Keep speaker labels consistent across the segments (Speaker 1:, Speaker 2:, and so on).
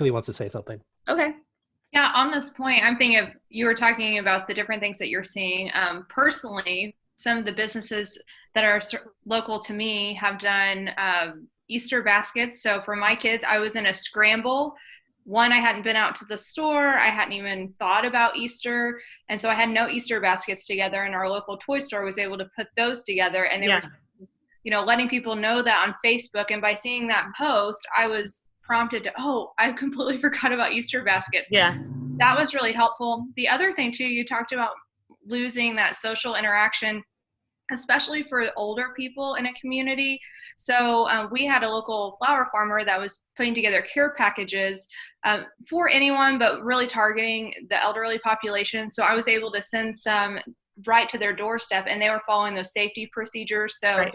Speaker 1: Tilly wants to say something.
Speaker 2: Okay.
Speaker 3: Yeah, on this point, I'm thinking of you were talking about the different things that you're seeing. Personally, some of the businesses that are local to me have done Easter baskets. So for my kids, I was in a scramble. One, I hadn't been out to the store. I hadn't even thought about Easter. And so I had no Easter baskets together. And our local toy store was able to put those together. And they
Speaker 2: Yeah.
Speaker 3: were, letting people know that on Facebook. And by seeing that post, I was prompted to, oh, I completely forgot about Easter baskets.
Speaker 2: Yeah.
Speaker 3: That was really helpful. The other thing too, you talked about losing that social interaction, especially for older people in a community. So we had a local flower farmer that was putting together care packages for anyone, but really targeting the elderly population. So I was able to send some right to their doorstep, and they were following those safety procedures. So
Speaker 2: Right.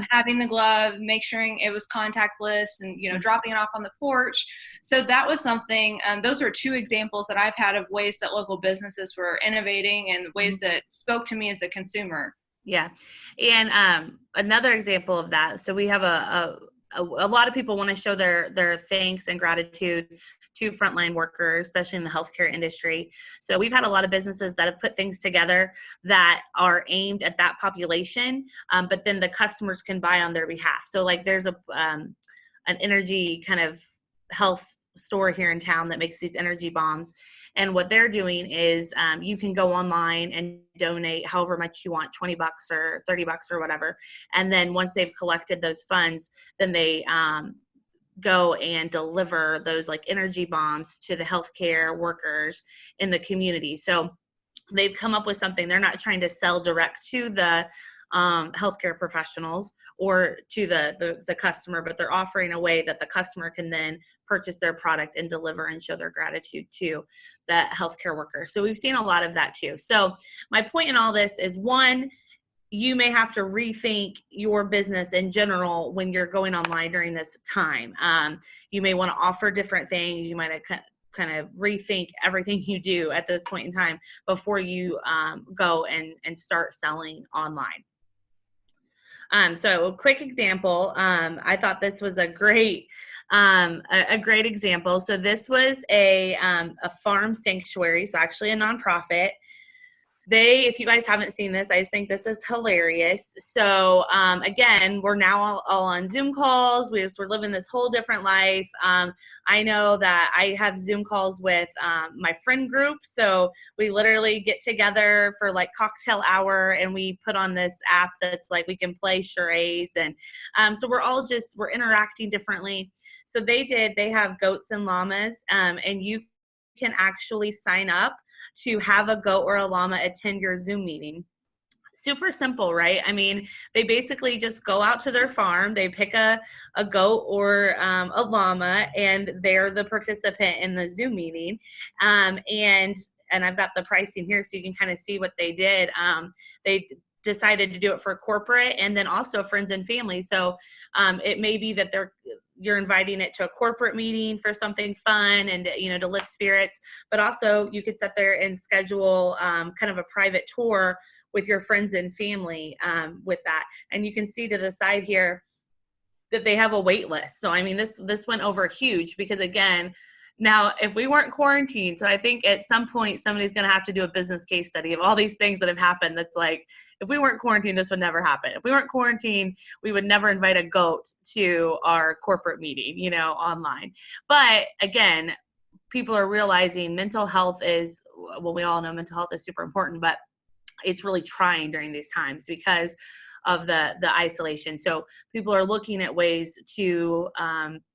Speaker 3: having the glove, make sure it was contactless, and dropping it off on the porch. So that was something. Those are two examples that I've had of ways that local businesses were innovating and ways that spoke to me as a consumer.
Speaker 2: Yeah. And another example of that. So we have a lot of people want to show their thanks and gratitude to frontline workers, especially in the healthcare industry. So we've had a lot of businesses that have put things together that are aimed at that population, but then the customers can buy on their behalf. So like there's an energy kind of health store here in town that makes these energy bombs. And what they're doing is you can go online and donate however much you want, $20 or $30 or whatever. And then once they've collected those funds, then they go and deliver those like energy bombs to the healthcare workers in the community. So they've come up with something. They're not trying to sell direct to the healthcare professionals or to the customer, but they're offering a way that the customer can then purchase their product and deliver and show their gratitude to the healthcare worker. So we've seen a lot of that too. So my point in all this is, one, you may have to rethink your business in general when you're going online during this time. You may want to offer different things. You might kind of rethink everything you do at this point in time before you go and start selling online. So a quick example, I thought this was a great example. So this was a farm sanctuary, so actually a nonprofit. If you guys haven't seen this, I just think this is hilarious. So again, we're now all on Zoom calls. We're living this whole different life. I know that I have Zoom calls with my friend group. So we literally get together for like cocktail hour, and we put on this app that's like we can play charades. And so we're interacting differently. So they have goats and llamas, and you can actually sign up to have a goat or a llama attend your Zoom meeting. Super simple, right? I mean, they basically just go out to their farm, they pick a goat or a llama, and they're the participant in the Zoom meeting. And I've got the pricing here so you can kind of see what they did. They decided to do it for corporate and then also friends and family. So it may be that you're inviting it to a corporate meeting for something fun and, to lift spirits, but also you could sit there and schedule kind of a private tour with your friends and family with that. And you can see to the side here that they have a wait list. So, I mean, this went over huge because, again, now, if we weren't quarantined, so I think at some point somebody's going to have to do a business case study of all these things that have happened. That's like, if we weren't quarantined, this would never happen. If we weren't quarantined, we would never invite a goat to our corporate meeting, online. But again, people are realizing mental health is, well, we all know mental health is super important, but it's really trying during these times because of the isolation. So people are looking at ways to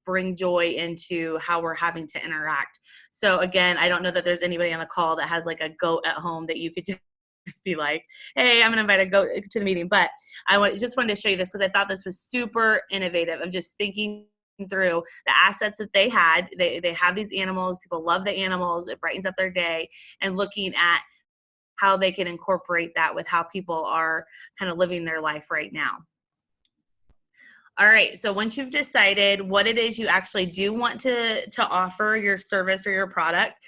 Speaker 2: bring joy into how we're having to interact. So again, I don't know that there's anybody on the call that has like a goat at home that you could just be like, hey, I'm going to invite a goat to the meeting. But just wanted to show you this because I thought this was super innovative of just thinking through the assets that they had. They have these animals. People love the animals. It brightens up their day, and looking at how they can incorporate that with how people are kind of living their life right now. All right, so once you've decided what it is you actually do want to offer, your service or your product,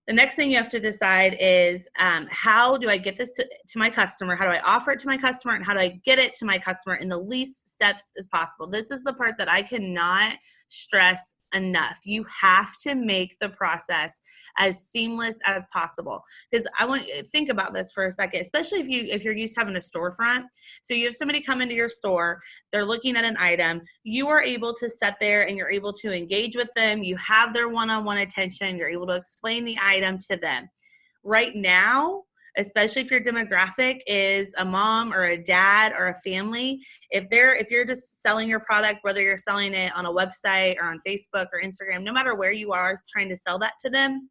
Speaker 2: the next thing you have to decide is how do I get this to my customer? How do I offer it to my customer? And how do I get it to my customer in the least steps as possible? This is the part that I cannot stress enough. You have to make the process as seamless as possible. Because I want you to think about this for a second, especially if you're used to having a storefront. So you have somebody come into your store, they're looking at an item, you are able to sit there and you're able to engage with them. You have their one-on-one attention. You're able to explain the item to them. Right now, especially if your demographic is a mom or a dad or a family, if you're just selling your product, whether you're selling it on a website or on Facebook or Instagram, no matter where you are trying to sell that to them,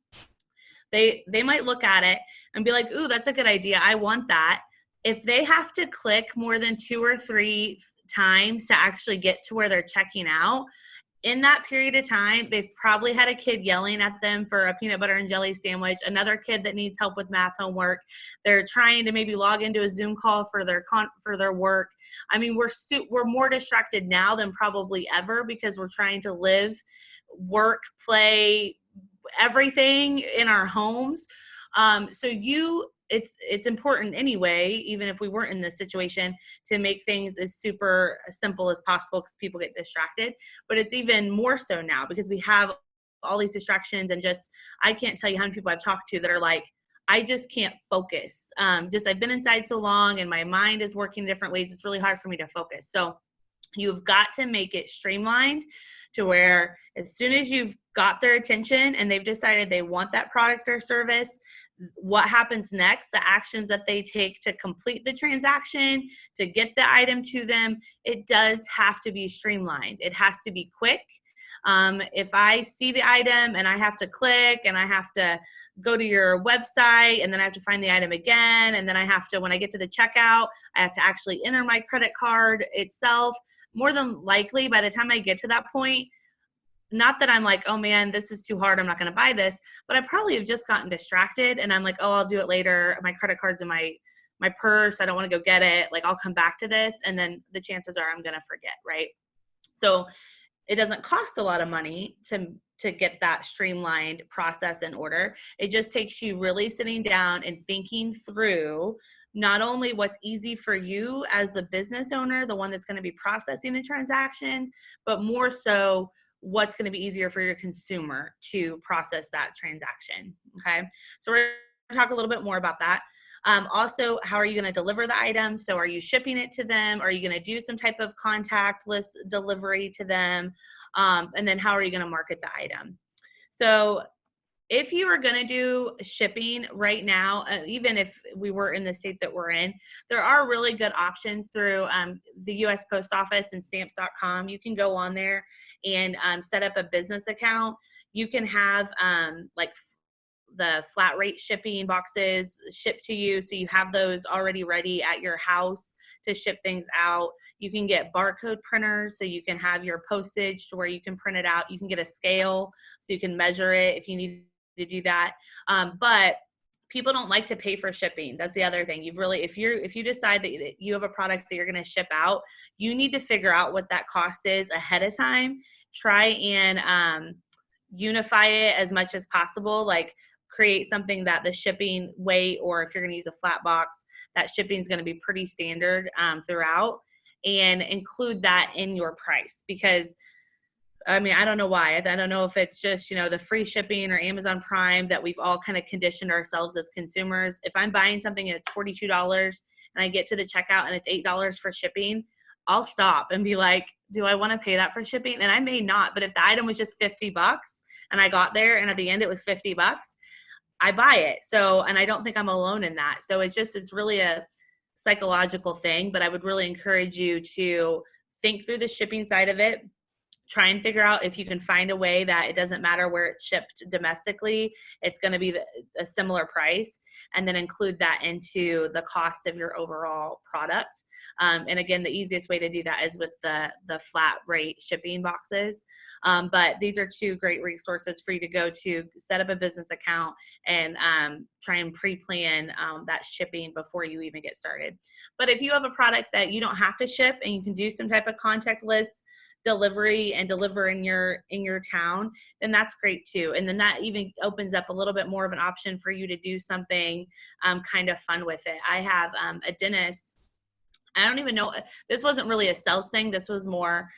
Speaker 2: they might look at it and be like, ooh, that's a good idea, I want that. If they have to click more than 2 or 3 times to actually get to where they're checking out, in that period of time, they've probably had a kid yelling at them for a peanut butter and jelly sandwich, another kid that needs help with math homework. They're trying to maybe log into a Zoom call for their work. I mean, we're more distracted now than probably ever because we're trying to live, work, play, everything in our homes. It's important anyway, even if we weren't in this situation, to make things as super simple as possible because people get distracted. But it's even more so now because we have all these distractions, and I can't tell you how many people I've talked to that are like, I just can't focus. I've been inside so long and my mind is working in different ways. It's really hard for me to focus. So you've got to make it streamlined to where as soon as you've got their attention and they've decided they want that product or service, what happens next, the actions that they take to complete the transaction, to get the item to them, it does have to be streamlined. It has to be quick. If I see the item and I have to click and I have to go to your website and then I have to find the item again, and then I have to, when I get to the checkout, I have to actually enter my credit card itself, more than likely by the time I get to that point, not that I'm like, oh man, this is too hard, I'm not going to buy this, but I probably have just gotten distracted and I'm like, oh, I'll do it later. My credit card's in my purse. I don't want to go get it. Like, I'll come back to this. And then the chances are I'm going to forget. Right. So it doesn't cost a lot of money to get that streamlined process in order. It just takes you really sitting down and thinking through not only what's easy for you as the business owner, the one that's going to be processing the transactions, but more so what's going to be easier for your consumer to process that transaction. Okay. So we're going to talk a little bit more about that. Also, how are you going to deliver the item? So are you shipping it to them? Are you going to do some type of contactless delivery to them? And then how are you going to market the item? So if you are going to do shipping right now, even if we were in the state that we're in, there are really good options through the U.S. Post Office and stamps.com. You can go on there and set up a business account. You can have like the flat rate shipping boxes shipped to you. So you have those already ready at your house to ship things out. You can get barcode printers so you can have your postage to where you can print it out. You can get a scale so you can measure it if you need to do that. But people don't like to pay for shipping. That's the other thing. If you decide that you have a product that you're going to ship out, you need to figure out what that cost is ahead of time. Try and unify it as much as possible. Like, create something that the shipping weight, or if you're going to use a flat box, that shipping is going to be pretty standard throughout, and include that in your price. Because I mean, I don't know why. I don't know if it's just, the free shipping or Amazon Prime that we've all kind of conditioned ourselves as consumers. If I'm buying something and it's $42 and I get to the checkout and it's $8 for shipping, I'll stop and be like, do I want to pay that for shipping? And I may not, but if the item was just $50 and I got there and at the end it was $50, I buy it. So, and I don't think I'm alone in that. So it's really a psychological thing, but I would really encourage you to think through the shipping side of it. Try and figure out if you can find a way that it doesn't matter where it's shipped domestically, it's going to be a similar price, and then include that into the cost of your overall product. And again, the easiest way to do that is with the flat rate shipping boxes. But these are 2 great resources for you to go to, set up a business account, and try and pre-plan that shipping before you even get started. But if you have a product that you don't have to ship and you can do some type of contactless delivery and deliver in your town, then that's great too. And then that even opens up a little bit more of an option for you to do something kind of fun with it. I have a dentist I don't even know. This wasn't really a sales thing. This was more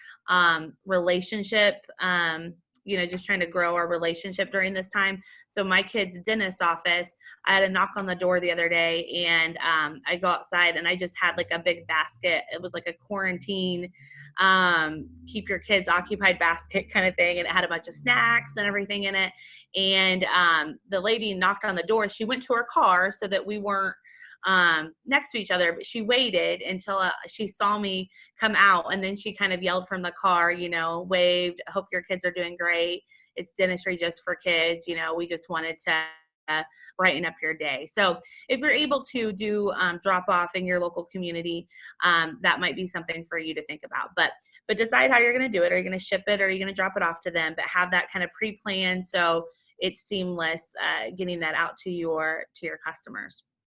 Speaker 2: relationship, just trying to grow our relationship during this time. So my kid's dentist office, I had a knock on the door the other day, and I go outside and I just had like a big basket. It was like a quarantine, keep your kids occupied basket kind of thing. And it had a bunch of snacks and everything in it. And the lady knocked on the door. She went to her car so that we weren't next to each other, but she waited until she saw me come out, and then she kind of yelled from the car, waved, "Hope your kids are doing great. It's dentistry just for kids. We just wanted to brighten up your day." So if you're able to do drop off in your local community, that might be something for you to think about. But decide how you're going to do it. Are you going to ship it, or are you going to drop it off to them? But have that kind of pre-planned so it's seamless, getting that out to your customers.